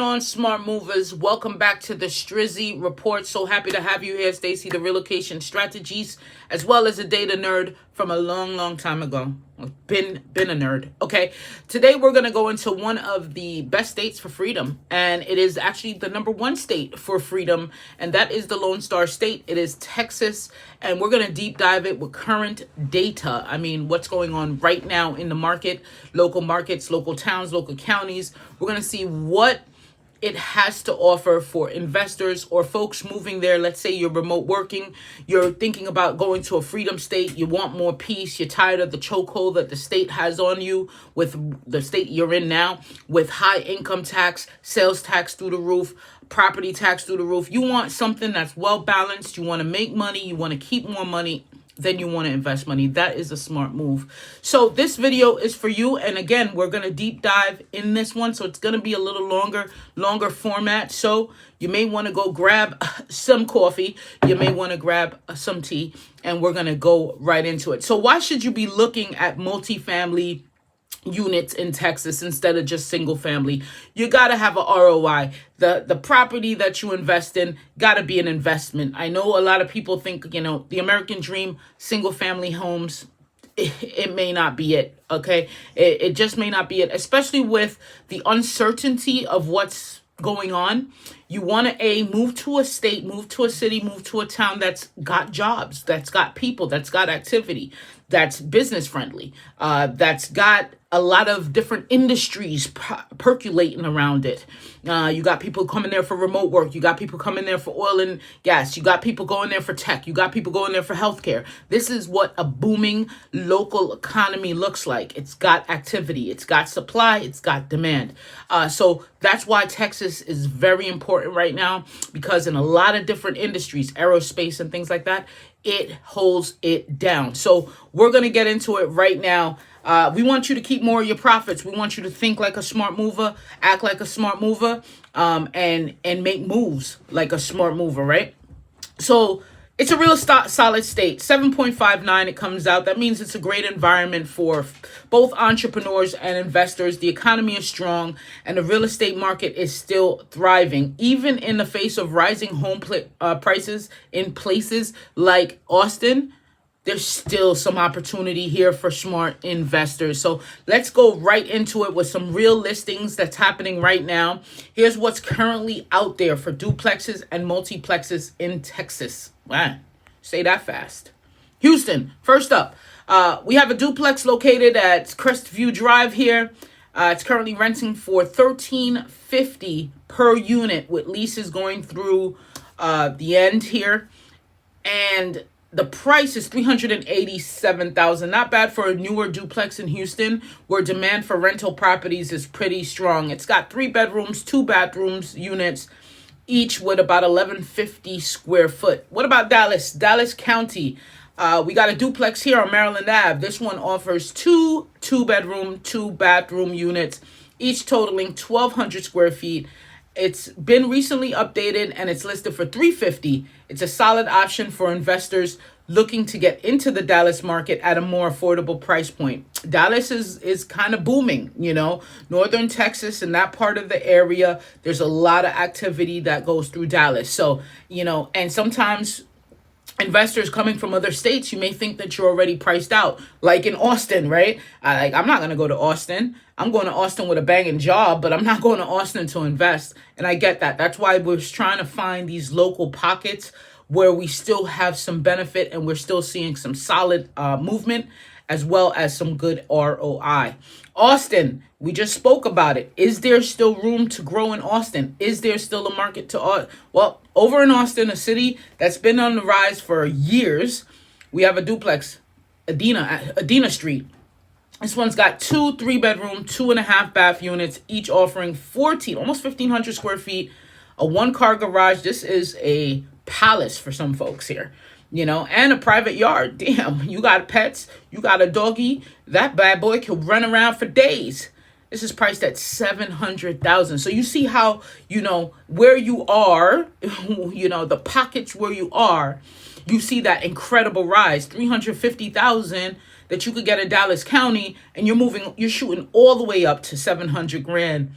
going on, smart movers? Welcome back to the Strizzy Report. So happy to have you here, Stacy, the relocation strategies, as well as a data nerd from a long time ago. Been a nerd. Okay, today we're gonna go into one of the best states for freedom, and it is actually the #1 state for freedom, and that is the Lone Star State. It is Texas, and we're gonna deep dive it with current data. I mean, what's going on right now in the market, local markets, local towns, local counties. We're gonna see what it has to offer for investors or folks moving there. Let's say you're remote working, you're thinking about going to a freedom state, you want more peace, you're tired of the chokehold that the state has on you with the state you're in now, with high income tax, sales tax through the roof, property tax through the roof. You want something that's well balanced, you want to make money, you want to keep more money, then you want to invest money. That is a smart move. So this video is for you. And again, we're going to deep dive in this one. So it's going to be a little longer format. So you may want to go grab some coffee. You may want to grab some tea, and we're going to go right into it. So why should you be looking at multifamily units in Texas instead of just single family? You got to have a ROI. The property that you invest in got to be an investment. I know a lot of people think, the American dream, single family homes, it may not be it. Okay. It just may not be it, especially with the uncertainty of what's going on. You want to move to a state, move to a city, move to a town that's got jobs, that's got people, that's got activity, that's business friendly, that's got a lot of different industries percolating around it. You got people coming there for remote work. You got people coming there for oil and gas. You got people going there for tech. You got people going there for healthcare. This is what a booming local economy looks like. It's got activity. It's got supply. It's got demand. So that's why Texas is very important right now, because in a lot of different industries, aerospace and things like that, it holds it down. So we're going to get into it right now. We want you to keep more of your profits. We want you to think like a smart mover, act like a smart mover, and make moves like a smart mover, right? So it's a real solid state. 7.59 it comes out. That means it's a great environment for both entrepreneurs and investors. The economy is strong, and the real estate market is still thriving, even in the face of rising home prices in places like Austin. There's still some opportunity here for smart investors. So let's go right into it with some real listings that's happening right now. Here's what's currently out there for duplexes and multiplexes in Texas. Wow, say that fast. Houston, first up, we have a duplex located at Crestview Drive here. It's currently renting for $13.50 per unit, with leases going through the end here. And the price is $387,000. Not bad for a newer duplex in Houston, where demand for rental properties is pretty strong. It's got 3 bedrooms, 2 bathrooms units, each with about 1,150 square foot. What about Dallas? Dallas County. We got a duplex here on Maryland Ave. This one offers 2 bedroom, 2 bathroom units, each totaling 1,200 square feet. It's been recently updated, and it's listed for $350,000. It's a solid option for investors looking to get into the Dallas market at a more affordable price point. Dallas is kind of booming, Northern Texas and that part of the area. There's a lot of activity that goes through Dallas. So, and sometimes investors coming from other states, you may think that you're already priced out, like in Austin, right? I'm not going to go to Austin. I'm going to Austin with a banging job, but I'm not going to Austin to invest. And I get that. That's why we're trying to find these local pockets where we still have some benefit and we're still seeing some solid movement, as well as some good ROI. Austin, we just spoke about it. Is there still room to grow in Austin? Is there still a market to well, over in Austin, a city that's been on the rise for years, we have a duplex, Adena Street. This one's got 2 3-bedroom, 2.5 bath units, each offering almost 1,500 square feet, a 1-car garage. This is a palace for some folks here, and a private yard. Damn, you got pets, you got a doggy, that bad boy can run around for days. This is priced at $700,000. So you see how, where you are, the pockets where you are, you see that incredible rise, $350,000 that you could get in Dallas County, and you're shooting all the way up to $700,000.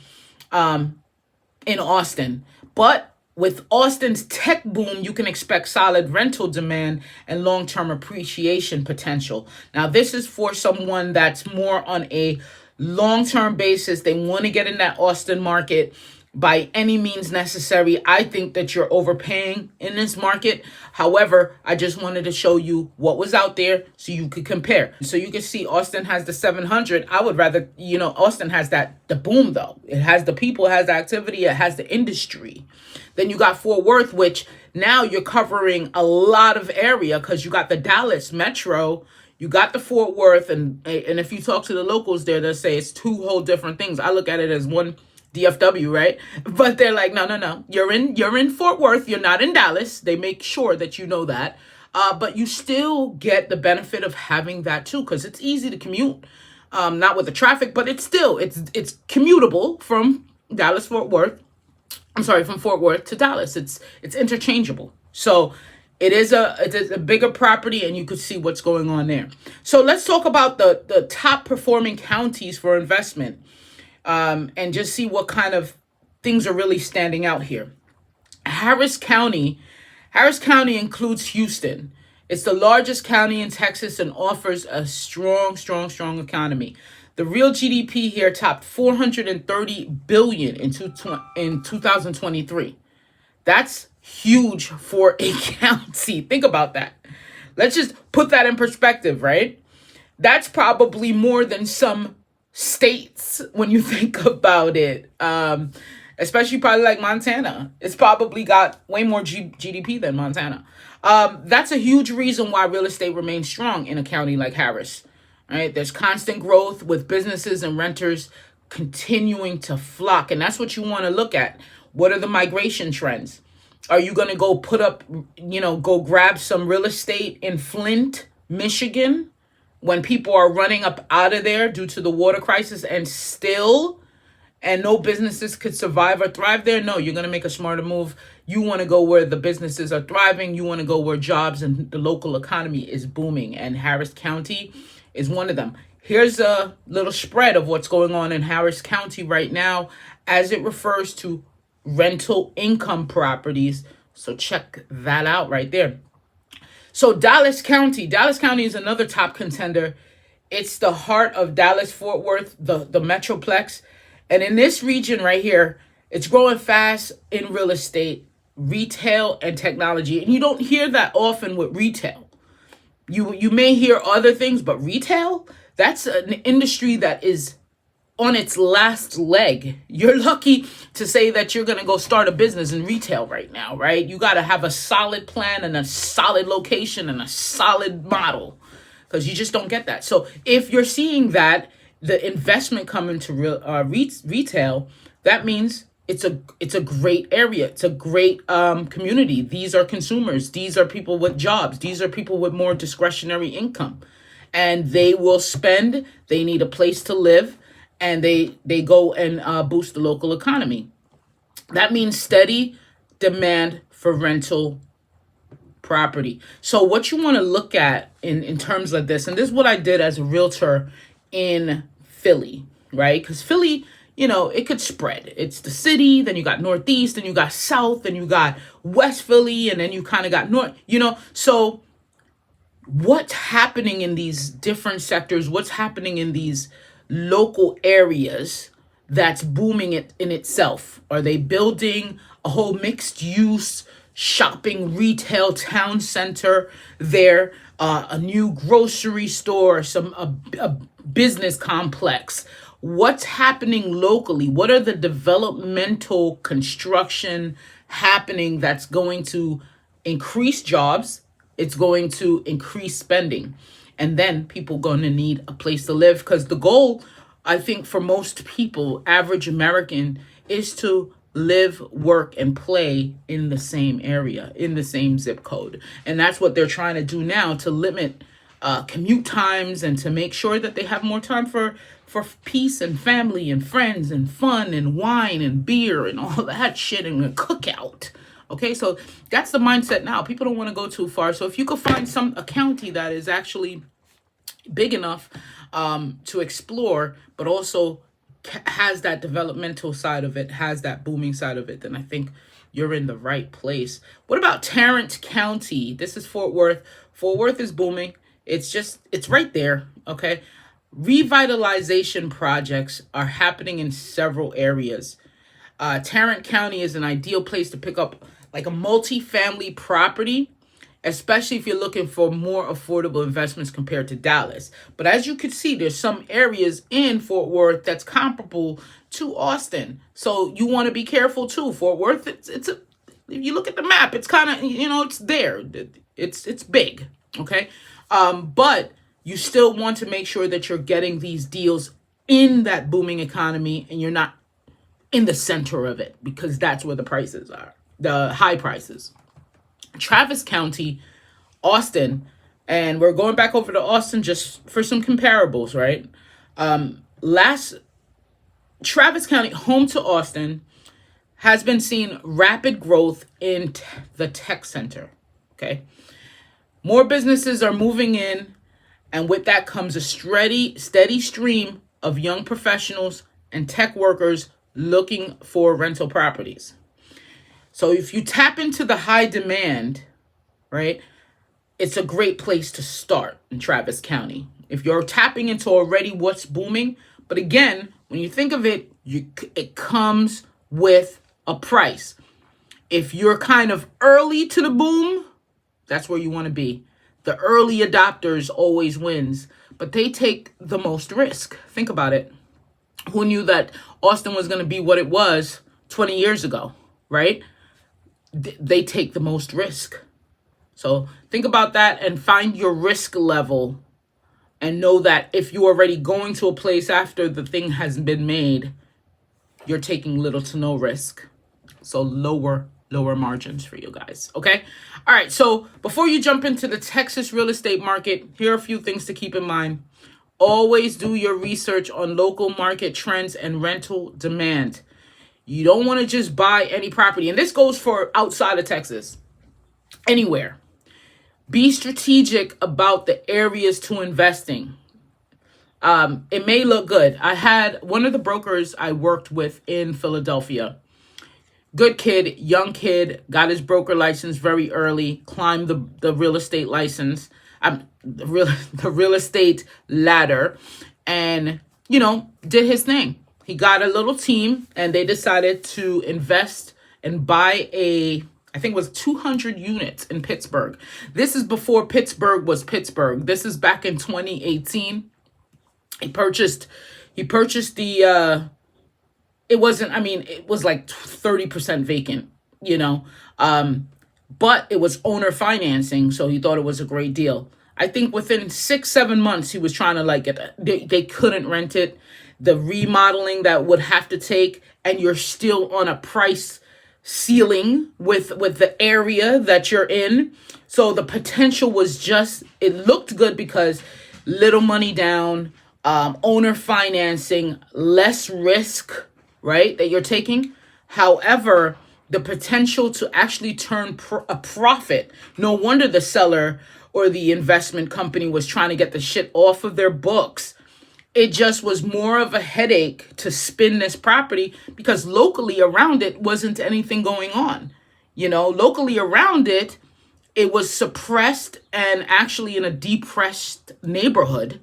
in Austin. But with Austin's tech boom, you can expect solid rental demand and long-term appreciation potential. Now, this is for someone that's more on a long-term basis. They want to get in that Austin market by any means necessary. I think that you're overpaying in this market. However, I just wanted to show you what was out there so you could compare. So you can see Austin has the 700. I would rather, Austin has the boom though. It has the people, it has the activity, it has the industry. Then you got Fort Worth, which now you're covering a lot of area because you got the Dallas metro, you got the Fort Worth, and if you talk to the locals there, they'll say it's two whole different things. I look at it as one DFW, right? But they're like, no. You're in Fort Worth. You're not in Dallas. They make sure that you know that. But you still get the benefit of having that too, because it's easy to commute. Not with the traffic, but it's commutable from Fort Worth to Dallas. It's interchangeable. So it is a bigger property, and you could see what's going on there. So let's talk about the top performing counties for investment. And just see what kind of things are really standing out here. Harris County includes Houston. It's the largest county in Texas and offers a strong economy. The real GDP here topped $430 billion in 2023. That's huge for a county. Think about that. Let's just put that in perspective, right? That's probably more than some states when you think about it, especially probably like Montana. It's probably got way more GDP than Montana. That's a huge reason why real estate remains strong in a county like Harris. Right? There's constant growth with businesses and renters continuing to flock, and that's what you want to look at. What are the migration trends? Are you going to go go grab some real estate in Flint, Michigan, when people are running up out of there due to the water crisis and no businesses could survive or thrive there? No, you're going to make a smarter move. You want to go where the businesses are thriving. You want to go where jobs and the local economy is booming. And Harris County is one of them. Here's a little spread of what's going on in Harris County right now as it refers to rental income properties. So check that out right there. So Dallas County is another top contender. It's the heart of Dallas, Fort Worth, the Metroplex. And in this region right here, it's growing fast in real estate, retail, and technology. And you don't hear that often with retail. You may hear other things, but retail, that's an industry that is on its last leg. You're lucky to say that you're going to go start a business in retail right now, right? You got to have a solid plan and a solid location and a solid model, because you just don't get that. So if you're seeing that, the investment come into retail, that means it's a great area. It's a great community. These are consumers. These are people with jobs. These are people with more discretionary income. And they will spend. They need a place to live. And they go and boost the local economy. That means steady demand for rental property. So what you want to look at in terms of this, and this is what I did as a realtor in Philly, right? Because Philly, it could spread. It's the city, then you got Northeast, then you got South, then you got West Philly, and then you kind of got North, So what's happening in these different sectors? What's happening in these local areas that's booming it in itself? Are they building a whole mixed use shopping retail town center there, a new grocery store, a business complex? What's happening locally? What are the developmental construction happening that's going to increase jobs? It's going to increase spending. And then people going to need a place to live, because the goal, I think, for most people, average American, is to live, work, and play in the same area, in the same zip code. And that's what they're trying to do now, to limit commute times and to make sure that they have more time for peace and family and friends and fun and wine and beer and all that shit and a cookout. Okay, so that's the mindset now. People don't want to go too far. So if you could find a county that is actually big enough to explore, but also has that developmental side of it, has that booming side of it, then I think you're in the right place. What about Tarrant County? This is Fort Worth. Fort Worth is booming. It's right there, okay? Revitalization projects are happening in several areas. Tarrant County is an ideal place to pick up like a multifamily property, especially if you're looking for more affordable investments compared to Dallas. But as you can see, there's some areas in Fort Worth that's comparable to Austin. So you want to be careful too. Fort Worth, if you look at the map, it's kind of, it's there. It's big, okay? But you still want to make sure that you're getting these deals in that booming economy and you're not in the center of it, because that's where the prices are, the high prices. Travis County, Austin, and we're going back over to Austin just for some comparables, right? Travis County, home to Austin, has been seeing rapid growth in the tech center, okay? More businesses are moving in, and with that comes a steady stream of young professionals and tech workers looking for rental properties. So if you tap into the high demand, right, it's a great place to start in Travis County. If you're tapping into already what's booming, but again, when you think of it, it comes with a price. If you're kind of early to the boom, that's where you want to be. The early adopters always wins, but they take the most risk. Think about it. Who knew that Austin was going to be what it was 20 years ago, right? They take the most risk. So think about that and find your risk level and know that if you're already going to a place after the thing has been made, you're taking little to no risk. So lower margins for you guys, okay? All right, so before you jump into the Texas real estate market, here are a few things to keep in mind. Always do your research on local market trends and rental demand. You don't want to just buy any property. And this goes for outside of Texas, anywhere. Be strategic about the areas to investing. It may look good. I had one of the brokers I worked with in Philadelphia. Good kid, young kid, got his broker license very early, climbed the real estate license, the real estate ladder, and, did his thing. He got a little team and they decided to invest and buy I think it was 200 units in Pittsburgh. This is before Pittsburgh was Pittsburgh. This is back in 2018. He purchased the, it was like 30% vacant, but it was owner financing. So he thought it was a great deal. I think within 6-7 months, he was trying to they couldn't rent it. The remodeling that would have to take, and you're still on a price ceiling with the area that you're in. So the potential was it looked good because little money down, owner financing, less risk, right, that you're taking. However, the potential to actually turn a profit. No wonder the seller or the investment company was trying to get the shit off of their books. It just was more of a headache to spin this property because locally around it wasn't anything going on. Locally around it, it was suppressed and actually in a depressed neighborhood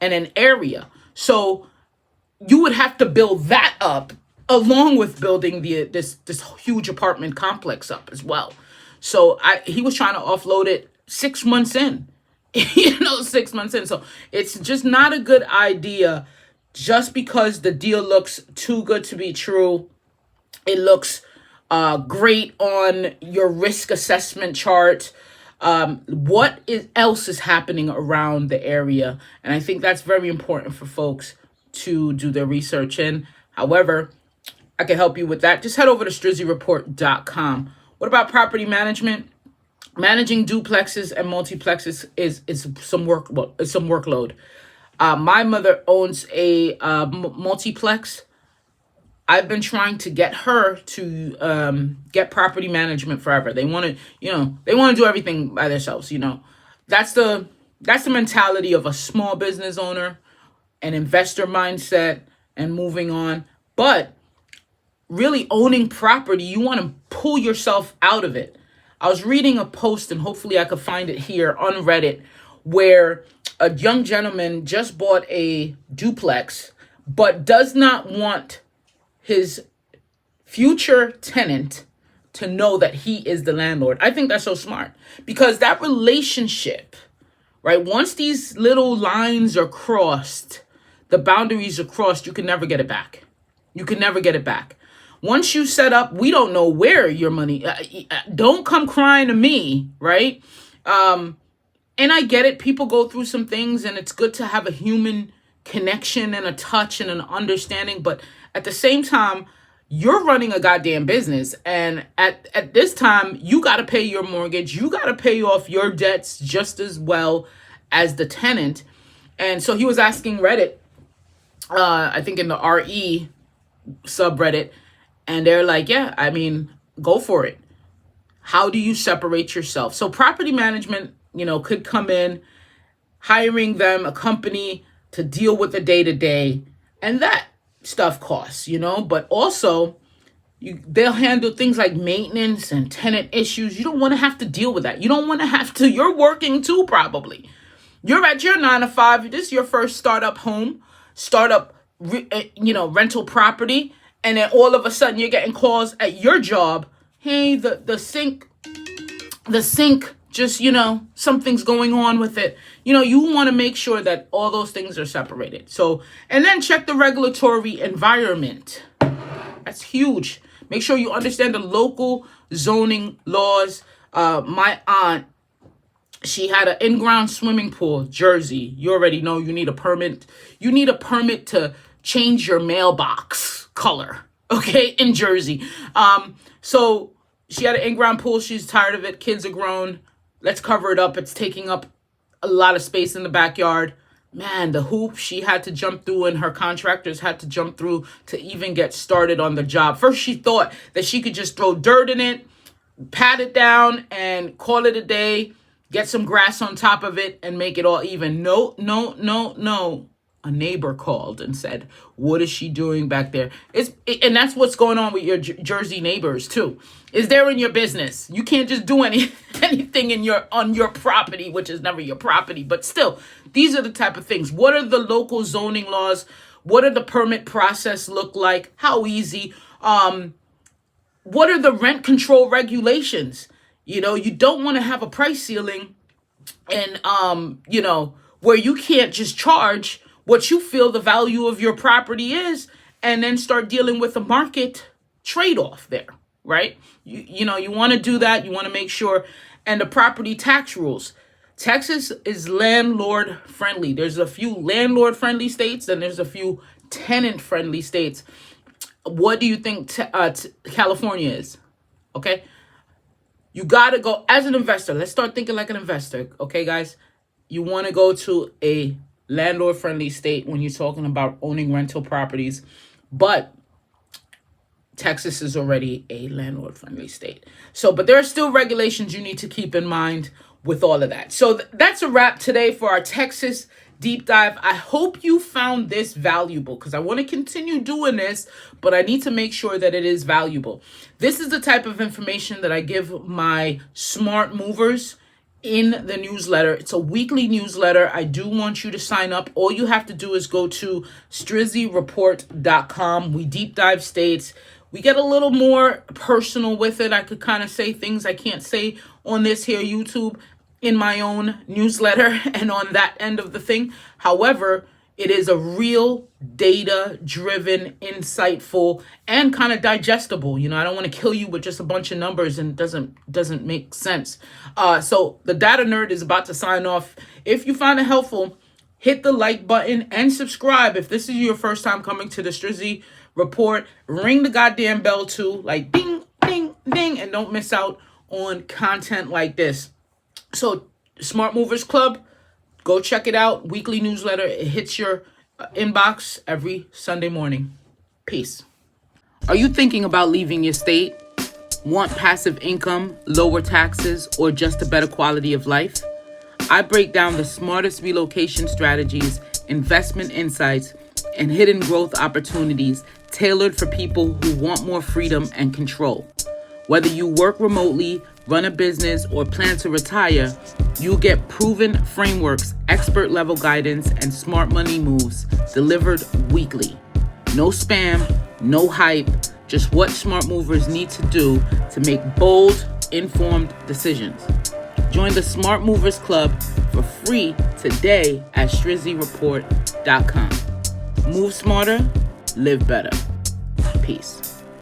and an area. So you would have to build that up along with building this huge apartment complex up as well. So he was trying to offload it 6 months in. 6 months in. So it's just not a good idea just because the deal looks too good to be true. It looks great on your risk assessment chart. What else is happening around the area? And I think that's very important for folks to do their research in. However, I can help you with that. Just head over to strizzyreport.com. What about property management? Managing duplexes and multiplexes is some workload. My mother owns a multiplex. I've been trying to get her to get property management forever. They want to do everything by themselves. That's the mentality of a small business owner, an investor mindset, and moving on. But really owning property, you want to pull yourself out of it. I was reading a post, and hopefully I could find it here on Reddit, where a young gentleman just bought a duplex, but does not want his future tenant to know that he is the landlord. I think that's so smart, because that relationship, right? Once these little lines are crossed, the boundaries are crossed, you can never get it back. You can never get it back. Once you set up, we don't know where your money, don't come crying to me, right? And I get it. People go through some things, and it's good to have a human connection and a touch and an understanding. But at the same time, you're running a goddamn business. And at this time, you got to pay your mortgage. You got to pay off your debts just as well as the tenant. And so he was asking Reddit, I think in the RE subreddit, and they're like, yeah, I mean, go for it. How do you separate yourself? So property management, could come in, hiring them a company to deal with the day-to-day, and that stuff costs, but also they'll handle things like maintenance and tenant issues. You don't want to have to deal with that. You don't want to have to, you're working too, probably. You're at your 9 to 5. This is your first startup home, rental property. And then all of a sudden you're getting calls at your job. Hey, the sink, just, something's going on with it. You want to make sure that all those things are separated. So, and then check the regulatory environment. That's huge. Make sure you understand the local zoning laws. My aunt, she had an in-ground swimming pool, Jersey. You already know you need a permit. You need a permit to change your mailbox color, okay, in Jersey. So she had an in-ground pool. She's tired of it. Kids are grown. Let's cover it up. It's taking up a lot of space in the backyard. Man, the hoop she had to jump through, and her contractors had to jump through to even get started on the job. First, she thought that she could just throw dirt in it, pat it down, and call it a day, get some grass on top of it, and make it all even. No. A neighbor called and said, what is she doing back there? And that's what's going on with your Jersey neighbors too. Is they're in your business. You can't just do anything on your property, which is never your property. But still, these are the type of things. What are the local zoning laws? What are the permit process look like? How easy? What are the rent control regulations? You don't want to have a price ceiling and, where you can't just charge what you feel the value of your property is, and then start dealing with the market trade-off there, right? You want to do that. You want to make sure. And the property tax rules. Texas is landlord friendly. There's a few landlord friendly states, and there's a few tenant friendly states. What do you think California is? Okay. You got to go as an investor. Let's start thinking like an investor. Okay, guys, you want to go to a landlord-friendly state when you're talking about owning rental properties, but Texas is already a landlord-friendly state. So, but there are still regulations you need to keep in mind with all of that. So that's a wrap today for our Texas deep dive. I hope you found this valuable, because I want to continue doing this, but I need to make sure that it is valuable. This is the type of information that I give my smart movers in the newsletter. It's a weekly newsletter. I do want you to sign up. All you have to do is go to strizzyreport.com. We deep dive states. We get a little more personal with it. I could kind of say things I can't say on this here YouTube in my own newsletter and on that end of the thing. However, it is a real data-driven, insightful, and kind of digestible. I don't want to kill you with just a bunch of numbers, and it doesn't make sense. So the Data Nerd is about to sign off. If you find it helpful, hit the like button and subscribe. If this is your first time coming to the Strizzy Report, ring the goddamn bell too, like ding, ding, ding, and don't miss out on content like this. So Smart Movers Club, go check it out. Weekly newsletter. It hits your inbox every Sunday morning. Peace. Are you thinking about leaving your state? Want passive income, lower taxes, or just a better quality of life? I break down the smartest relocation strategies, investment insights, and hidden growth opportunities tailored for people who want more freedom and control. Whether you work remotely, run a business, or plan to retire, you'll get proven frameworks, expert-level guidance, and smart money moves delivered weekly. No spam, no hype, just what smart movers need to do to make bold, informed decisions. Join the Smart Movers Club for free today at strizzyreport.com. Move smarter, live better. Peace.